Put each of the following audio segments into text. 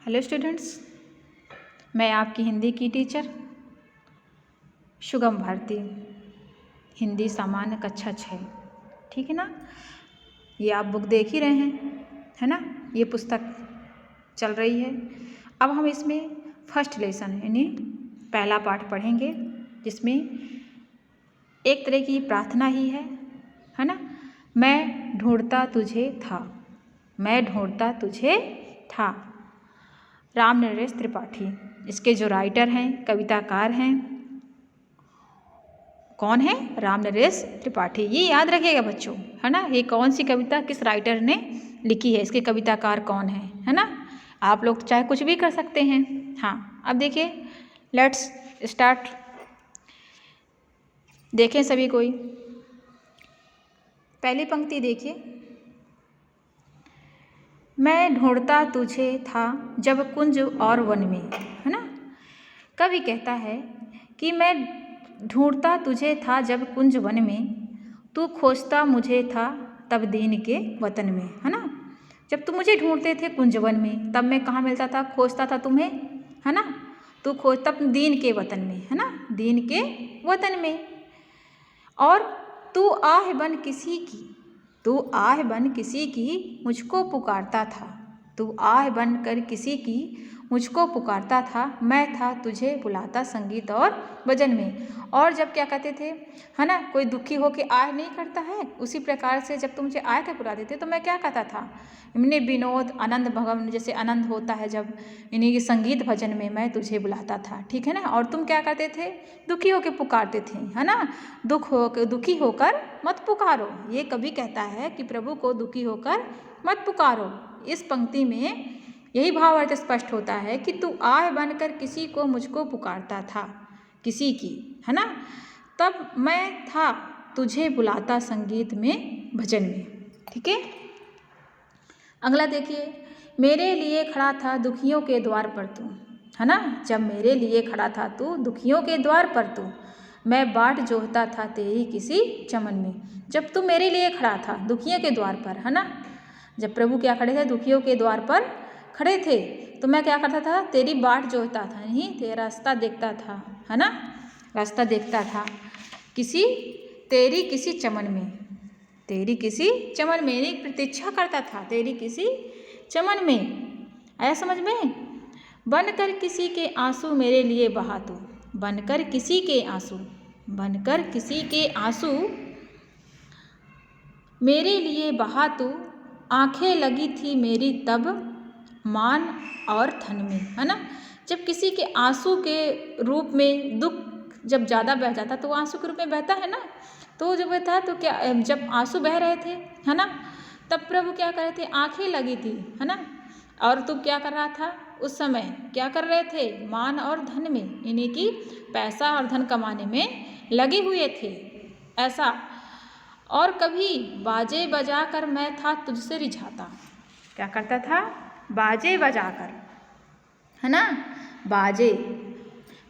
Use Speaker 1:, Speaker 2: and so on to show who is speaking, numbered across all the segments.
Speaker 1: Hello students, मैं आपकी हिंदी की टीचर शुभम भारती, हिंदी सामान्य कक्षा 6। ठीक है ना। ये आप बुक देख ही रहे हैं, है ना। ये पुस्तक चल रही है। अब हम इसमें फर्स्ट लेसन यानी पहला पाठ पढ़ेंगे, जिसमें एक तरह की प्रार्थना ही है ना। मैं ढूंढता तुझे था, मैं ढूंढता तुझे था। राम नरेश त्रिपाठी इसके जो राइटर हैं, कविताकार हैं, कौन है? राम नरेश त्रिपाठी। ये याद रखिएगा बच्चों, है ना। ये कौन सी कविता किस राइटर ने लिखी है, इसके कविताकार कौन है ना। आप लोग चाहे कुछ भी कर सकते हैं। हाँ, अब देखिए, लेट्स स्टार्ट। देखें सभी कोई, पहली पंक्ति देखिए। मैं ढूंढता तुझे था जब कुंज और वन में, है ना। कवि कहता है कि मैं ढूंढता तुझे था जब कुंज वन में, तू खोजता मुझे था तब दीन के वतन में, है ना। जब तुम मुझे ढूंढते थे कुंज वन में, तब मैं कहाँ मिलता था? खोजता था तुम्हें, है ना। तू खोज तब दीन के वतन में, है ना, दीन के वतन में। और तू आह बन किसी की, तू आह बन किसी की मुझको पुकारता था, तू आह बन कर किसी की मुझको पुकारता था। मैं था तुझे बुलाता संगीत और भजन में। और जब क्या कहते थे, है ना, कोई दुखी हो के आह नहीं करता है, उसी प्रकार से जब तुम मुझे आह के बुलाते थे तो मैं क्या कहता था? इमने विनोद आनंद भगवान, जैसे आनंद होता है जब इन्हीं संगीत भजन में मैं तुझे बुलाता था। ठीक है ना। और तुम क्या करते थे? दुखी होकर पुकारते थे, है ना। दुखी होकर मत पुकारो। ये कवि कहता है कि प्रभु को दुखी होकर मत पुकारो। इस पंक्ति में यही भाव अर्थ स्पष्ट होता है कि तू आह बनकर किसी को मुझको पुकारता था, किसी की, है ना। तब मैं था तुझे बुलाता संगीत में भजन में। ठीक है। अगला देखिए, मेरे लिए खड़ा था दुखियों के द्वार पर तू, है ना। जब मेरे लिए खड़ा था तू दुखियों के द्वार पर तू, मैं बाट जोहता था तेरी किसी चमन में। जब तू मेरे लिए खड़ा था दुखियों के द्वार पर, है ना। जब प्रभु क्या खड़े थे? दुखियों के द्वार पर खड़े थे, तो मैं क्या करता था? तेरी बाट जोहता था, नहीं, तेरा रास्ता देखता था, है ना। रास्ता देखता था किसी, तेरी किसी चमन में, तेरी किसी चमन में, एक प्रतीक्षा करता था तेरी किसी चमन में। आया समझ में? बनकर किसी के आंसू मेरे लिए बहा तू, बनकर किसी के आंसू, बनकर किसी के आंसू मेरे लिए बहा तू। आंखें लगी थी मेरी तब मान और धन में, है ना। जब किसी के आंसू के रूप में दुख जब ज़्यादा बह जाता तो आंसू के रूप में बहता है ना। तो जब था तो क्या, जब आंसू बह रहे थे, है ना, तब प्रभु क्या कर रहे थे? आंखें लगी थी, है ना। और तू क्या कर रहा था उस समय? क्या कर रहे थे? मान और धन में, यानी कि पैसा और धन कमाने में लगे हुए थे, ऐसा। और कभी बाजे बजा कर मैं था तुझसे रिझाता। क्या करता था? बाजे बजा कर, है ना, बाजे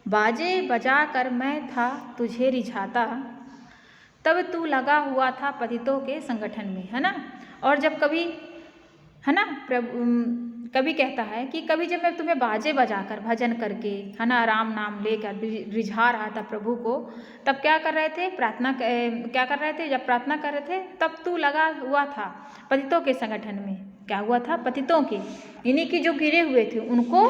Speaker 1: बाजे बजा कर मैं था तुझे रिझाता। तब तू लगा हुआ था पतितों के संगठन में, है ना। और जब कभी, है ना, कभी कहता है कि कभी जब मैं तुम्हें बाजे बजाकर भजन करके, है ना, राम नाम लेकर रिझा रहा था प्रभु को, तब क्या कर रहे थे? प्रार्थना क्या कर रहे थे? जब प्रार्थना कर रहे थे तब तू लगा हुआ था पतितों के संगठन में। क्या हुआ था? पतितों के, यानी कि जो गिरे हुए थे उनको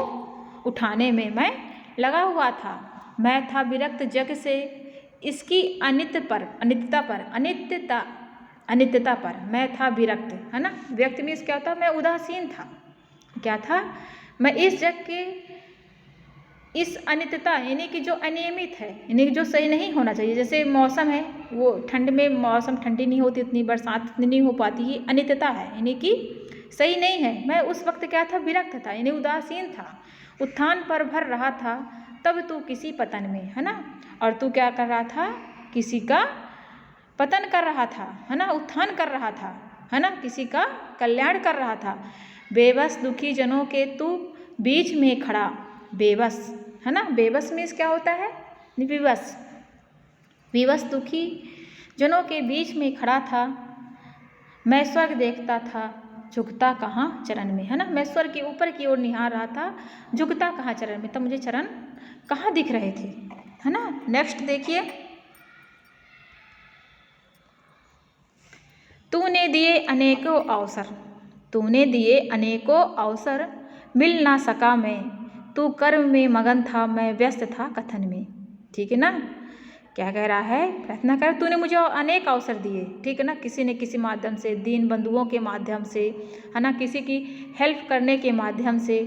Speaker 1: उठाने में मैं लगा हुआ था। मैं था विरक्त जग से इसकी अनित्यता पर मैं था विरक्त, है ना। व्यक्त मीन्स क्या होता है? मैं उदासीन था। क्या था? मैं इस जग के इस अनित्यता, यानी कि जो अनियमित है, यानी कि जो सही नहीं होना चाहिए। जैसे मौसम है, वो ठंड में मौसम ठंडी नहीं होती, इतनी बरसात इतनी नहीं हो पाती, ये अनित्यता है, यानी कि सही नहीं है। मैं उस वक्त क्या था? विरक्त था, यानी उदासीन था। उत्थान पर भर रहा था तब तू किसी पतन में, है ना। और तू क्या कर रहा था? किसी का पतन कर रहा था, है ना, उत्थान कर रहा था, है ना, किसी का कल्याण कर रहा था। बेबस दुखी जनों के तू बीच में खड़ा, बेबस, है ना। बेबस मीन्स क्या होता है? विवश, विवश दुखी जनों के बीच में खड़ा था। मैं स्वर्ग देखता था झुकता कहाँ चरण में, है ना। मैं स्वर के ऊपर की ओर निहार रहा था, झुकता कहाँ चरण में, तब मुझे चरण कहाँ दिख रहे थे, है ना। नेक्स्ट देखिए, तूने दिए अनेकों अवसर, तूने दिए अनेकों अवसर, मिल ना सका मैं, तू कर्म में मगन था, मैं व्यस्त था कथन में। ठीक है ना। क्या कह रहा है, प्रार्थना कर, तूने मुझे अनेक अवसर दिए, ठीक है ना, किसी न किसी माध्यम से, दीन बंधुओं के माध्यम से, है ना, किसी की हेल्प करने के माध्यम से,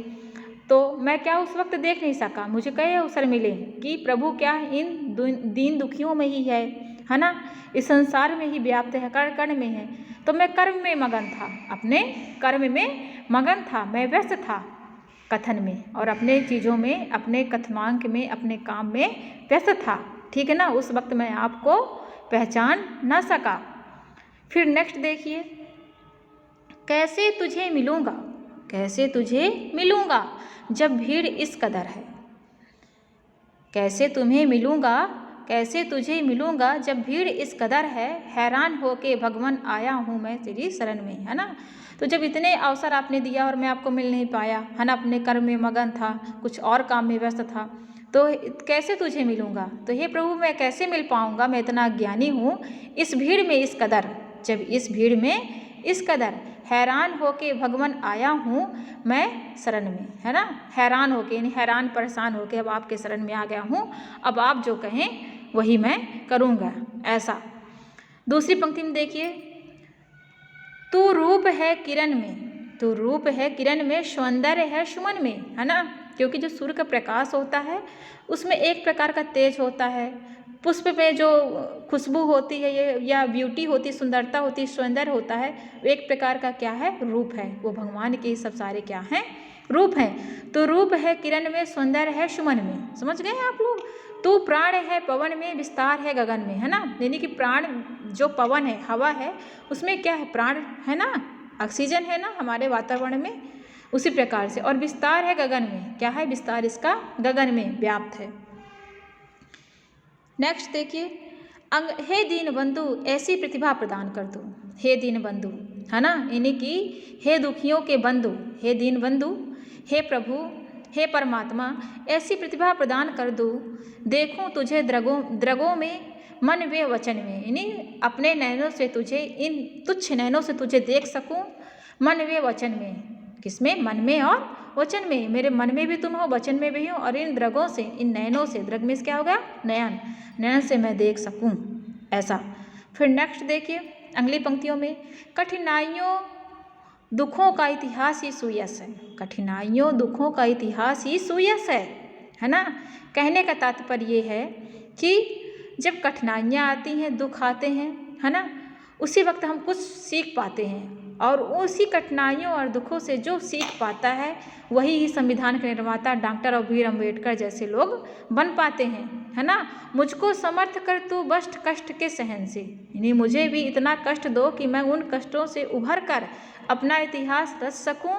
Speaker 1: तो मैं क्या उस वक्त देख नहीं सका। मुझे कई अवसर मिले कि प्रभु क्या इन दीन दुखियों में ही है ना, इस संसार में ही व्याप्त है, कण कण में है, तो मैं कर्म में मगन था, अपने कर्म में मगन था, मैं व्यस्त था कथन में, और अपने चीज़ों में, अपने कथनांक में, अपने काम में व्यस्त था। ठीक है ना, उस वक्त मैं आपको पहचान ना सका। फिर नेक्स्ट देखिए, कैसे तुझे मिलूँगा, कैसे तुझे मिलूँगा जब भीड़ इस कदर है, कैसे तुम्हें मिलूँगा, कैसे तुझे मिलूँगा जब भीड़ इस कदर है, हैरान होके भगवान आया हूँ मैं तेरी शरण में, है ना। तो जब इतने अवसर आपने दिया और मैं आपको मिल नहीं पाया, है ना, अपने कर्म में मगन था, कुछ और काम में व्यस्त था, तो कैसे तुझे मिलूँगा, तो हे प्रभु मैं कैसे मिल पाऊँगा, मैं इतना ज्ञानी हूँ, इस भीड़ में इस कदर, जब इस भीड़ में इस कदर हैरान होके भगवान आया हूँ मैं शरण में, है ना। हैरान होके यानी हैरान परेशान होके अब आपके शरण में आ गया हूँ, अब आप जो कहें वही मैं करूँगा, ऐसा। दूसरी पंक्ति में देखिए, तू रूप है किरण में, तू रूप है किरण में, सौंदर्य है सुमन में, है ना, क्योंकि जो सूर्य का प्रकाश होता है उसमें एक प्रकार का तेज होता है, पुष्प में जो खुशबू होती है ये या ब्यूटी होती, सुंदरता होती, सौंदर्य होता है, एक प्रकार का क्या है, रूप है, वो भगवान के सब सारे क्या हैं, रूप हैं। तो रूप है किरण में, सौंदर्य है सुमन में, समझ गए आप लोग। तू प्राण है पवन में, विस्तार है गगन में, है ना, यानी कि प्राण जो पवन है, हवा है, उसमें क्या है, प्राण है ना, ऑक्सीजन है ना हमारे वातावरण में, उसी प्रकार से। और विस्तार है गगन में, क्या है, विस्तार इसका गगन में व्याप्त है। नेक्स्ट देखिए, हे दीन बंधु ऐसी प्रतिभा प्रदान कर दो, हे दीन बंधु, है ना, यानी कि हे दुखियों के बंधु, हे दीन बंधु, हे प्रभु, हे परमात्मा, ऐसी प्रतिभा प्रदान कर दो, देखूं तुझे द्रगों में, मन वे वचन में, यानी अपने नैनों से तुझे, इन तुच्छ नैनों से तुझे देख सकूं, मन वे वचन में, किसमें, मन में और वचन में, मेरे मन में भी तुम हो, वचन में भी हो, और इन द्रगों से, इन नयनों से, द्रग में क्या होगा, नयन, नयन से मैं देख सकूं, ऐसा। फिर नेक्स्ट देखिए अगली पंक्तियों में, कठिनाइयों दुखों का इतिहास ही सुयस है, कठिनाइयों दुखों का इतिहास ही सुयस है ना। कहने का तात्पर्य ये है कि जब कठिनाइयाँ आती हैं, दुख आते हैं, है ना, उसी वक्त हम कुछ सीख पाते हैं, और उसी कठिनाइयों और दुखों से जो सीख पाता है वही ही संविधान के निर्माता डॉक्टर और बी अम्बेडकर जैसे लोग बन पाते हैं, है ना। मुझको समर्थ कर तू बस कष्ट के सहन से, यानी मुझे भी इतना कष्ट दो कि मैं उन कष्टों से उभर कर अपना इतिहास रच सकूं,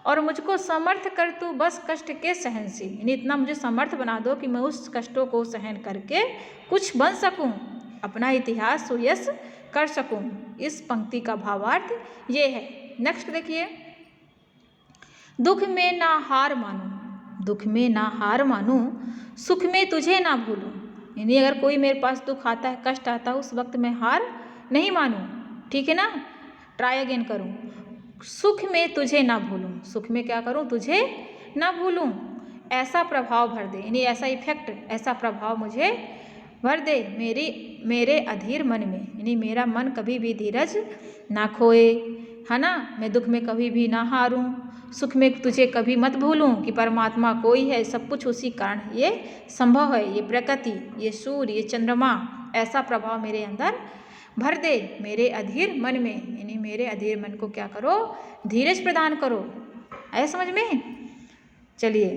Speaker 1: और मुझको समर्थ कर तू बस कष्ट के सहन से, यानी इतना मुझे समर्थ बना दो कि मैं उस कष्टों को सहन करके कुछ बन सकूं, अपना इतिहास सुयश कर सकूं। इस पंक्ति का भावार्थ ये है। नेक्स्ट देखिए, दुख में ना हार मानूं, दुख में ना हार मानूं, सुख में तुझे ना भूलूं, यानी अगर कोई मेरे पास दुख आता है, कष्ट आता है, उस वक्त मैं हार नहीं मानूं, ठीक है ना, ट्राई अगेन करूं, सुख में तुझे ना भूलूं, सुख में क्या करूं, तुझे ना भूलूं, ऐसा प्रभाव भर दे, यानी ऐसा इफेक्ट, ऐसा प्रभाव मुझे भर दे मेरे अधीर मन में, यानी मेरा मन कभी भी धीरज ना खोए, है ना, मैं दुख में कभी भी ना हारूं, सुख में तुझे कभी मत भूलूं कि परमात्मा कोई है, सब कुछ उसी कारण ये संभव है, ये प्रकृति, ये सूर्य, ये चंद्रमा, ऐसा प्रभाव मेरे अंदर भर दे मेरे अधीर मन में, यानी मेरे अधीर मन को क्या करो, धीरज प्रदान करो। आया समझ में। चलिए,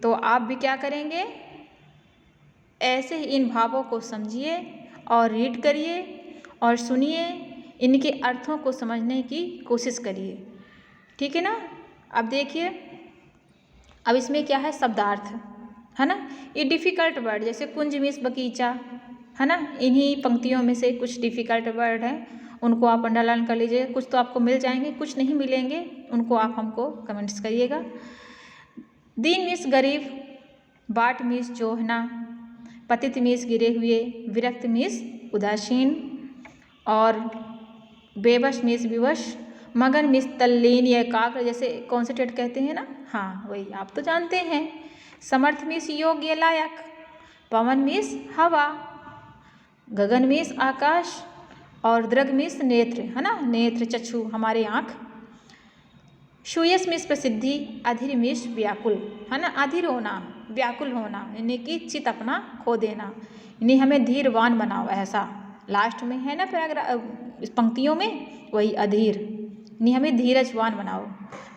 Speaker 1: तो आप भी क्या करेंगे, ऐसे ही इन भावों को समझिए और रीड करिए और सुनिए, इनके अर्थों को समझने की कोशिश करिए, ठीक है ना। अब देखिए, अब इसमें क्या है, शब्दार्थ, है ना, ये डिफ़िकल्ट वर्ड जैसे कुंज मिस बगीचा, है ना, इन्हीं पंक्तियों में से कुछ डिफ़िकल्ट वर्ड हैं, उनको आप अंडरलाइन कर लीजिए, कुछ तो आपको मिल जाएंगे, कुछ नहीं मिलेंगे, उनको आप हमको कमेंट्स करिएगा। दीन मीन्स गरीब, बाट मीन्स जोहना, पतित मीन्स गिरे हुए, विरक्त मीन्स उदासीन, और बेबस मीन्स विवश, मगन मीन्स तल्लीन या एकाग्र, जैसे कॉन्सेंट्रेट कहते हैं ना, हाँ वही आप तो जानते हैं। समर्थ मीन्स योग्य लायक, पवन मीन्स हवा, गगन मीन्स आकाश, और दृग मीन्स नेत्र, है ना, नेत्र चक्षु हमारे आँख। शूयस मीन्स प्रसिद्धि, अधीर मीन्स व्याकुल, है ना, अधीर होना, व्याकुल होना, यानी कि चित अपना खो देना, यानी हमें धीरवान बनाओ, ऐसा लास्ट में है ना पैराग्राफ इस पंक्तियों में, वही अधीर, यानी हमें धीरजवान बनाओ,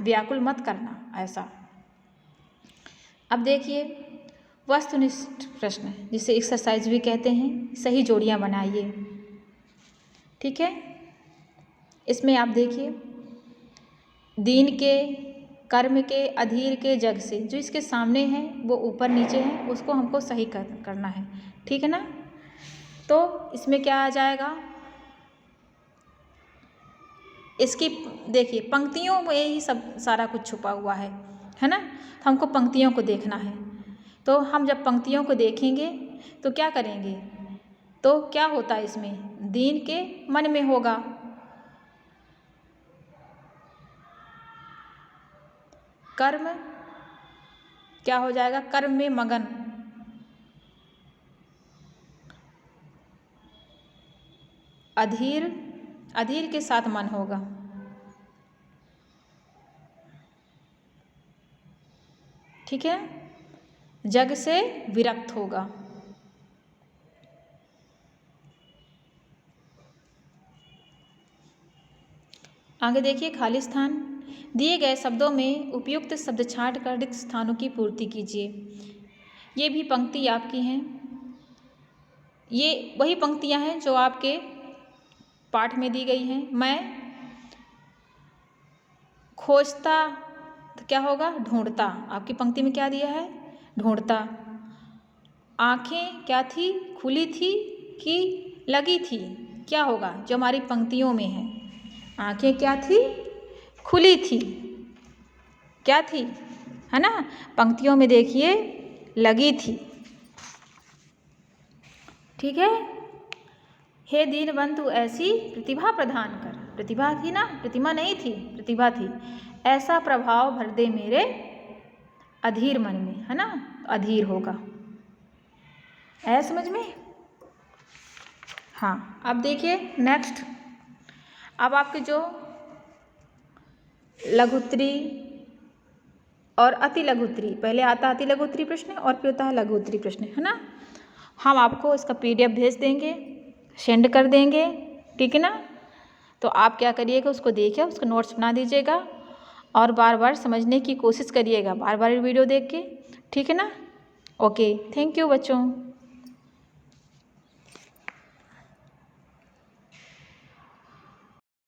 Speaker 1: व्याकुल मत करना, ऐसा। अब देखिए वस्तुनिष्ठ प्रश्न, जिसे एक्सरसाइज भी कहते हैं, सही जोड़ियाँ बनाइए, ठीक है। इसमें आप देखिए दीन के, कर्म के, अधीर के, जग से, जो इसके सामने है वो ऊपर नीचे है, उसको हमको सही करना है, ठीक है ना। तो इसमें क्या आ जाएगा, इसकी देखिए पंक्तियों में ही सब सारा कुछ छुपा हुआ है ना, तो हमको पंक्तियों को देखना है। तो हम जब पंक्तियों को देखेंगे तो क्या करेंगे, तो क्या होता है इसमें, दीन के मन में होगा, कर्म क्या हो जाएगा, कर्म में मगन, अधीर, अधीर के साथ मन होगा, ठीक है, जग से विरक्त होगा, आगे देखिए खाली स्थान, दिए गए शब्दों में उपयुक्त शब्द छांट कर रिक्त स्थानों की पूर्ति कीजिए। ये भी पंक्ति आपकी हैं, ये वही पंक्तियां हैं जो आपके पाठ में दी गई हैं। मैं खोजता, तो क्या होगा, ढूंढता, आपकी पंक्ति में क्या दिया है, ढूंढता। आंखें क्या थी, खुली थी कि लगी थी, क्या होगा, जो हमारी पंक्तियों में है, आंखें क्या थी, खुली थी, क्या थी, है ना, पंक्तियों में देखिए लगी थी, ठीक है। हे दीनबंधु ऐसी प्रतिभा प्रदान कर, प्रतिभा थी ना, प्रतिमा नहीं थी, प्रतिभा थी, ऐसा प्रभाव भर दे मेरे अधीर मन में, है ना, अधीर होगा, है समझ में। हाँ अब देखिए नेक्स्ट, अब आपके जो लघुत्तरी और अति लघुत्तरी, पहले आता है अति लघुत्तरी प्रश्न और फिर होता है लघुत्तरी प्रश्न, है ना। हम आपको इसका PDF भेज देंगे, सेंड कर देंगे, ठीक है ना। तो आप क्या करिएगा, उसको देखिए, उसको नोट्स बना दीजिएगा और बार बार समझने की कोशिश करिएगा, बार बार वीडियो देख के, ठीक है ना। ओके, थैंक यू बच्चों।